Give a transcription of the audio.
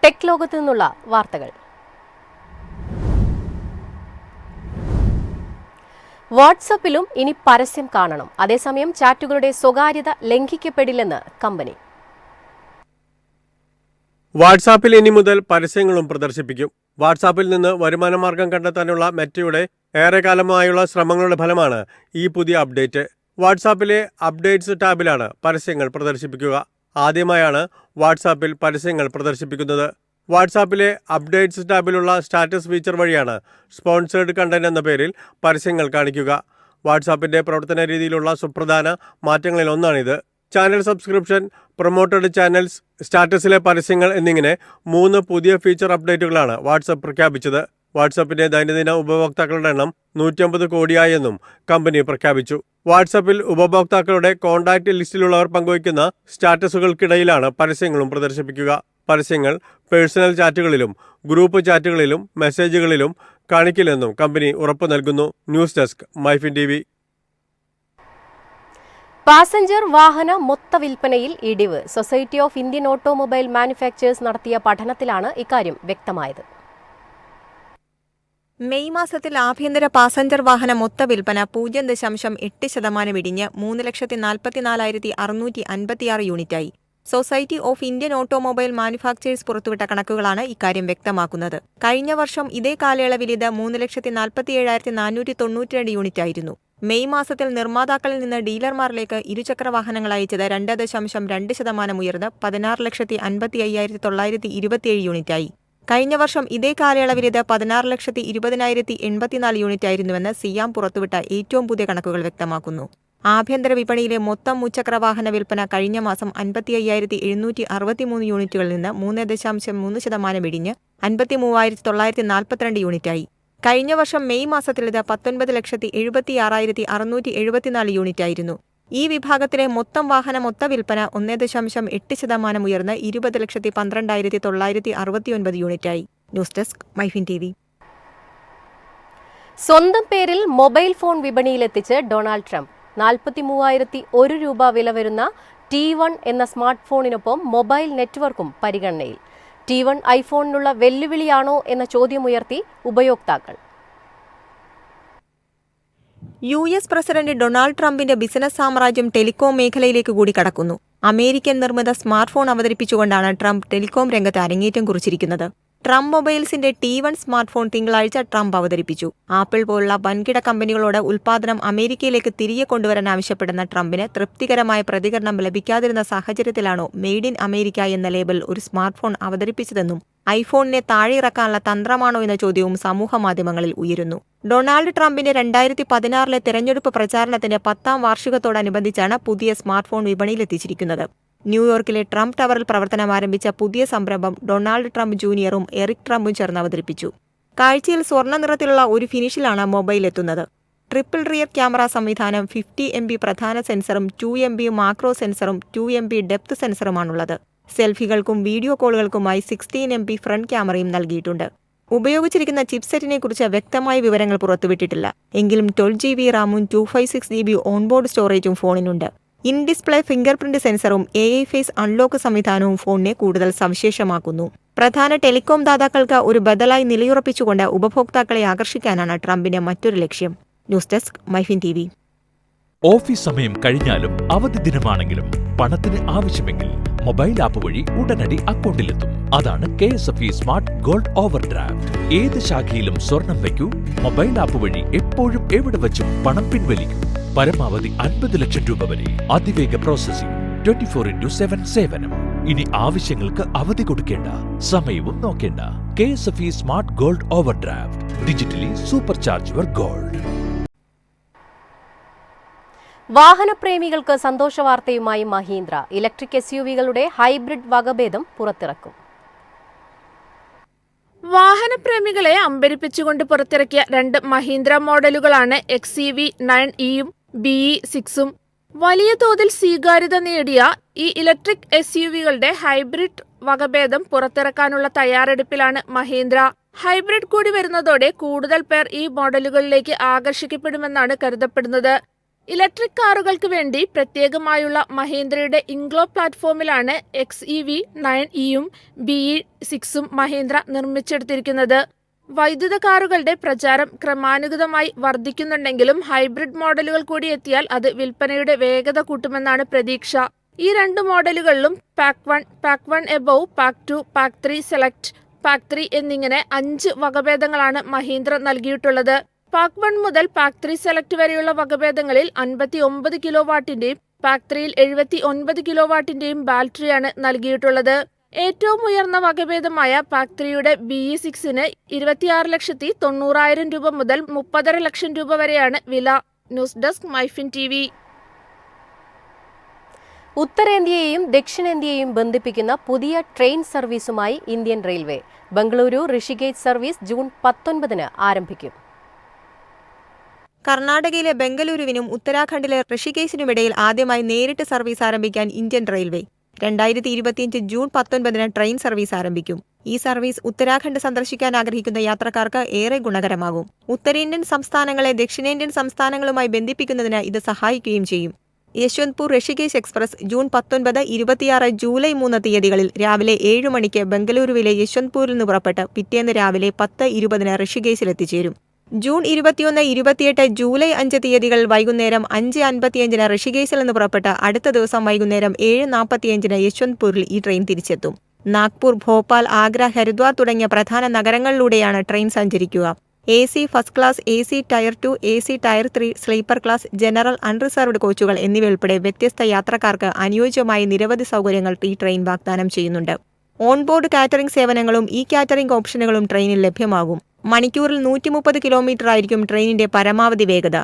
Tech ലോകത്തു നിന്നുള്ള വാർത്തകൾ. വാട്സാപ്പിലും ഇനി പരസ്യം കാണണം. അതേസമയം ചാറ്റുകളുടെ സ്വകാര്യത ലംഘിക്കപ്പെടില്ലെന്ന് കമ്പനി. വാട്സാപ്പിൽ ഇനി മുതൽ പരസ്യങ്ങളും പ്രദർശിപ്പിക്കും. വാട്സാപ്പിൽ നിന്ന് വരുമാനമാർഗം കണ്ടെത്താനുള്ള മെറ്റയുടെ ഏറെക്കാലമായുള്ള ശ്രമങ്ങളുടെ ഫലമാണ് ഈ പുതിയ അപ്ഡേറ്റ്. വാട്സാപ്പിലെ അപ്ഡേറ്റ്സ് ടാബിലാണ് പരസ്യങ്ങൾ പ്രദർശിപ്പിക്കുക. ആദ്യമായാണ് വാട്സാപ്പിൽ പരസ്യങ്ങൾ പ്രദർശിപ്പിക്കുന്നത്. വാട്സാപ്പിലെ അപ്ഡേറ്റ്സ് ടാബിലുള്ള സ്റ്റാറ്റസ് ഫീച്ചർ വഴിയാണ് സ്പോൺസേർഡ് കണ്ടന്റ് എന്ന പേരിൽ പരസ്യങ്ങൾ കാണിക്കുക. വാട്സാപ്പിന്റെ പ്രവർത്തന രീതിയിലുള്ള സുപ്രധാന മാറ്റങ്ങളിൽ ഒന്നാണിത്. ചാനൽ സബ്സ്ക്രിപ്ഷൻ, പ്രൊമോട്ടഡ് ചാനൽസ്, സ്റ്റാറ്റസിലെ പരസ്യങ്ങൾ എന്നിങ്ങനെ 3 പുതിയ ഫീച്ചർ അപ്ഡേറ്റുകളാണ് വാട്സാപ്പ് പ്രഖ്യാപിച്ചത്. വാട്സാപ്പിന്റെ ദൈനംദിന ഉപഭോക്താക്കളുടെ എണ്ണം 150 കോടിയായെന്നും കമ്പനി പ്രഖ്യാപിച്ചു. വാട്സാപ്പിൽ ഉപഭോക്താക്കളുടെ കോൺടാക്റ്റ് ലിസ്റ്റിലുള്ളവർ പങ്കുവയ്ക്കുന്ന സ്റ്റാറ്റസുകൾക്കിടയിലാണ് പരസ്യങ്ങളും പ്രദർശിപ്പിക്കുക. പരസ്യങ്ങൾ പേഴ്സണൽ ചാറ്റുകളിലും ഗ്രൂപ്പ് ചാറ്റുകളിലും മെസ്സേജുകളിലും കാണിക്കില്ലെന്നും കമ്പനി ഉറപ്പു നൽകുന്നു. News desk MyFin TV. Passenger വാഹന മൊത്ത വിൽപ്പനയിൽ ഇടിവ്. Society of Indian automobile manufacturers നടത്തിയ പഠനത്തിലാണ് ഇക്കാര്യം വ്യക്തമായത്. മെയ് മാസത്തിൽ ആഭ്യന്തര പാസഞ്ചർ വാഹന മൊത്ത വിൽപ്പന 0.8% ഇടിഞ്ഞ് 3,44,656 യൂണിറ്റായി. Society of Indian automobile manufacturers പുറത്തുവിട്ട കണക്കുകളാണ് ഇക്കാര്യം വ്യക്തമാക്കുന്നത്. കഴിഞ്ഞ വർഷം ഇതേ കാലയളവിൽ ഇത് 3,47,492 യൂണിറ്റായിരുന്നു. മെയ് മാസത്തിൽ നിർമ്മാതാക്കളിൽ നിന്ന് ഡീലർമാരിലേക്ക് ഇരുചക്ര വാഹനങ്ങൾ അയച്ചത് 2.2% ഉയർന്ന് 16,55,927 യൂണിറ്റായി. കഴിഞ്ഞ വർഷം ഇതേ കാലയളവിൽ ഇത് 16,20,084 യൂണിറ്റായിരുന്നുവെന്ന് സിയാം പുറത്തുവിട്ട ഏറ്റവും പുതിയ കണക്കുകൾ വ്യക്തമാക്കുന്നു. ആഭ്യന്തര വിപണിയിലെ മൊത്തം മുച്ചക്ര വാഹന വിൽപ്പന കഴിഞ്ഞ മാസം 55,763 യൂണിറ്റുകളിൽ നിന്ന് 3.3% ഇടിഞ്ഞ് 53,942 യൂണിറ്റായി. കഴിഞ്ഞ വർഷം മെയ് മാസത്തിൽ ഇത് 19,76,674 യൂണിറ്റായിരുന്നു. ഈ വിഭാഗത്തിലെ മൊത്തം വാഹന മൊത്ത വിൽപ്പന 1.8% ഉയർന്ന് 20,12,969 യൂണിറ്റായി. News desk MyFin TV. സ്വന്തം പേരിൽ മൊബൈൽ ഫോൺ വിപണിയിലെത്തിച്ച് ഡൊണാൾഡ് ട്രംപ്. 43,001 രൂപ വില വരുന്ന T1 എന്ന സ്മാർട്ട് ഫോണിനൊപ്പം മൊബൈൽ നെറ്റ്വർക്കും പരിഗണനയിൽ. T1 ഐഫോണിനുള്ള വെല്ലുവിളിയാണോ എന്ന ചോദ്യമുയർത്തി ഉപയോക്താക്കൾ. US പ്രസിഡന്റ് ഡൊണാൾഡ് ട്രംപിന്റെ ബിസിനസ് സാമ്രാജ്യം ടെലികോം മേഖലയിലേക്ക് കൂടി കടക്കുന്നു. അമേരിക്കൻ നിർമ്മിത സ്മാർട്ട് ഫോൺ അവതരിപ്പിച്ചുകൊണ്ടാണ് ട്രംപ് ടെലികോം രംഗത്ത് അരങ്ങേറ്റം കുറിച്ചിരിക്കുന്നത്. ട്രംപ് മൊബൈൽസിന്റെ T1 സ്മാർട്ട് ഫോൺ തിങ്കളാഴ്ച ട്രംപ് അവതരിപ്പിച്ചു. ആപ്പിൾ പോലുള്ള വൻകിട കമ്പനികളോട് ഉൽപ്പാദനം അമേരിക്കയിലേക്ക് തിരികെ കൊണ്ടുവരാൻ ആവശ്യപ്പെടുന്ന ട്രംപിന് തൃപ്തികരമായ പ്രതികരണം ലഭിക്കാതിരുന്ന സാഹചര്യത്തിലാണോ മെയ്ഡ് ഇൻ അമേരിക്ക എന്ന ലേബൽ ഒരു സ്മാർട്ട് ഫോൺ അവതരിപ്പിച്ചതെന്നും ഐഫോണിനെ താഴെയിറക്കാനുള്ള തന്ത്രമാണോ എന്ന ചോദ്യവും സമൂഹമാധ്യമങ്ങളിൽ ഉയരുന്നു. ഡൊണാൾഡ് ട്രംപിന്റെ 2016 തെരഞ്ഞെടുപ്പ് പ്രചാരണത്തിന്റെ 10ാം വാർഷികത്തോടനുബന്ധിച്ചാണ് പുതിയ സ്മാർട്ട് ഫോൺ വിപണിയിലെത്തിച്ചിരിക്കുന്നത്. ന്യൂയോർക്കിലെ ട്രംപ് ടവറിൽ പ്രവർത്തനം ആരംഭിച്ച പുതിയ സംരംഭം ഡൊണാൾഡ് ട്രംപ് ജൂനിയറും എറിക് ട്രംപും ചേർന്ന് അവതരിപ്പിച്ചു. കാഴ്ചയിൽ സ്വർണ്ണ നിറത്തിലുള്ള ഒരു ഫിനിഷിലാണ് മൊബൈൽ എത്തുന്നത്. ട്രിപ്പിൾ റിയർ ക്യാമറ സംവിധാനം, 50 MB പ്രധാന സെൻസറും 2 MB മാക്രോ സെൻസറും 2 MB ഡെപ്ത് സെൻസറുമാണുള്ളത്. സെൽഫികൾക്കും വീഡിയോ കോളുകൾക്കുമായി 16 MB ഫ്രണ്ട് ക്യാമറയും നൽകിയിട്ടുണ്ട്. ഉപയോഗിച്ചിരിക്കുന്ന ചിപ്സെറ്റിനെ കുറിച്ച് വ്യക്തമായ വിവരങ്ങൾ പുറത്തുവിട്ടിട്ടില്ല. എങ്കിലും 12 GB റാമും 256 GB ഓൺബോർഡ് സ്റ്റോറേജും ഫോണിനുണ്ട്. ഇൻ ഡിസ്പ്ലേ ഫിംഗർ പ്രിന്റ് സെൻസറും AI ഫേസ് അൺലോക്ക് സംവിധാനവും ഫോണിനെ കൂടുതൽ സവിശേഷമാക്കുന്നു. പ്രധാന ടെലികോം ദാതാക്കൾക്ക് ഒരു ബദലായി നിലയുറപ്പിച്ചുകൊണ്ട് ഉപഭോക്താക്കളെ ആകർഷിക്കാനാണ് ട്രംപിന്റെ മറ്റൊരു ലക്ഷ്യം. News desk MyFin TV. Office സമയം കഴിഞ്ഞാലും അവധി ദിനമാണെങ്കിലും പണത്തിന് ആവശ്യമെങ്കിൽ മൊബൈൽ ആപ്പ് വഴി ഉടനടി അക്കൗണ്ടിലെത്തും. അതാണ് KSFE smart gold over draft. ഏത് ശാഖയിലും സ്വർണം വയ്ക്കൂ. മൊബൈൽ ആപ്പ് വഴി എപ്പോഴും എവിടെ വച്ചും പണം പിൻവലിക്കൂ. പരമാവധി 50 ലക്ഷം രൂപ വരെ. അതിവേഗ പ്രോസസിംഗ്, 24/7 സേവനം. ഇനി ആവശ്യങ്ങൾക്ക് അവധി കൊടുക്കേണ്ട, സമയവും നോക്കേണ്ട. KSFE smart gold overdraft. Digitally supercharge your gold. വാഹനപ്രേമികൾക്ക് സന്തോഷവാർത്തയുമായി മഹീന്ദ്ര. ഇലക്ട്രിക് SUVകളുടെ ഹൈബ്രിഡ് വകഭേദം പുറത്തിറക്കും. വാഹനപ്രേമികളെ അമ്പരിപ്പിച്ചുകൊണ്ട് പുറത്തിറക്കിയ 2 മഹീന്ദ്ര മോഡലുകളാണ് XEV 9eയും BE6ഉം. വലിയ തോതിൽ സ്വീകാര്യത നേടിയ ഈ ഇലക്ട്രിക് SUVകളുടെ ഹൈബ്രിഡ് വകഭേദം പുറത്തിറക്കാനുള്ള തയ്യാറെടുപ്പിലാണ് മഹീന്ദ്ര. ഹൈബ്രിഡ് കൂടി വരുന്നതോടെ കൂടുതൽ പേർ ഈ മോഡലുകളിലേക്ക് ആകർഷിക്കപ്പെടുമെന്നാണ് കരുതപ്പെടുന്നത്. ഇലക്ട്രിക് കാറുകൾക്ക് വേണ്ടി പ്രത്യേകമായുള്ള മഹീന്ദ്രയുടെ ഇൻഗ്ലോ പ്ലാറ്റ്ഫോമിലാണ് XEV 9eയും BE 6ഉം മഹീന്ദ്ര നിർമ്മിച്ചെടുത്തിരിക്കുന്നത്. വൈദ്യുത കാറുകളുടെ പ്രചാരം ക്രമാനുഗതമായി വർദ്ധിക്കുന്നുണ്ടെങ്കിലും ഹൈബ്രിഡ് മോഡലുകൾ കൂടി എത്തിയാൽ അത് വിൽപ്പനയുടെ വേഗത കൂട്ടുമെന്നാണ് പ്രതീക്ഷ. ഈ രണ്ട് മോഡലുകളിലും pack 1, pack 1 above, pack 2, pack 3 select, pack 3 എന്നിങ്ങനെ 5 വകഭേദങ്ങളാണ് മഹീന്ദ്ര നൽകിയിട്ടുള്ളത്. പാക്ക് 1 മുതൽ പാക്ക് 3 സെലക്ട് വരെയുള്ള വകഭേദങ്ങളിൽ 59 കിലോ വാട്ടിന്റെയും പാക്ക് 3യിൽ 79 കിലോ വാട്ടിന്റെയും ബാറ്ററിയാണ് നൽകിയിട്ടുള്ളത്. ഏറ്റവും ഉയർന്ന വകഭേദമായ പാക്ക് 3യുടെ BE 6ന് 26,90,000 രൂപ മുതൽ 30,5 ലക്ഷം രൂപ വരെയാണ് വില. News desk MyFin TV. ഉത്തരേന്ത്യയെയും ദക്ഷിണേന്ത്യയെയും ബന്ധിപ്പിക്കുന്ന പുതിയ ട്രെയിൻ സർവീസുമായി Indian railway. Bengaluru Rishikesh service June 19 ആരംഭിക്കും. കർണാടകയിലെ ബംഗളൂരുവിനും ഉത്തരാഖണ്ഡിലെ ഋഷികേശിനുമിടയിൽ ആദ്യമായി നേരിട്ട് സർവീസ് ആരംഭിക്കാൻ Indian railway 2025 June 19 train service ആരംഭിക്കും. ഈ സർവീസ് ഉത്തരാഖണ്ഡ് സന്ദർശിക്കാൻ ആഗ്രഹിക്കുന്ന യാത്രക്കാർക്ക് ഏറെ ഗുണകരമാകും. ഉത്തരേന്ത്യൻ സംസ്ഥാനങ്ങളെ ദക്ഷിണേന്ത്യൻ സംസ്ഥാനങ്ങളുമായി ബന്ധിപ്പിക്കുന്നതിന് ഇത് സഹായിക്കുകയും ചെയ്യും. Yesvantpur Rishikesh express June 19, 26, July 3 തീയതികളിൽ രാവിലെ 7 മണിക്ക് ബംഗളൂരുവിലെ യശ്വന്ത്പൂരിൽ നിന്ന് പുറപ്പെട്ട് പിറ്റേന്ന് രാവിലെ 10:20 ഋഷികേശിൽ എത്തിച്ചേരും. ജൂൺ 21, 28, ജൂലൈ 5 തീയതികൾ വൈകുന്നേരം 5:55 ഋഷികേശിൽ നിന്ന് പുറപ്പെട്ട് അടുത്ത ദിവസം വൈകുന്നേരം 7:45 യശ്വന്ത്പൂരിൽ ഈ ട്രെയിൻ തിരിച്ചെത്തും. നാഗ്പൂർ, ഭോപ്പാൽ, ആഗ്ര, ഹരിദ്വാർ തുടങ്ങിയ പ്രധാന നഗരങ്ങളിലൂടെയാണ് ട്രെയിൻ സഞ്ചരിക്കുക. AC first class, AC tier 2, AC tier 3, sleeper class, general, unreserved കോച്ചുകൾ എന്നിവയുൾപ്പെടെ വ്യത്യസ്ത യാത്രക്കാർക്ക് അനുയോജ്യമായ നിരവധി സൗകര്യങ്ങൾ ഈ ട്രെയിൻ വാഗ്ദാനം ചെയ്യുന്നുണ്ട്. ഓൺബോർഡ് കാറ്ററിംഗ് സേവനങ്ങളും ഈ കാറ്ററിംഗ് ഓപ്ഷനുകളും ട്രെയിനിൽ ലഭ്യമാകും. മണിക്കൂറിൽ 130 കിലോമീറ്റർ ആയിരിക്കും ട്രെയിനിന്റെ പരമാവധി വേഗത.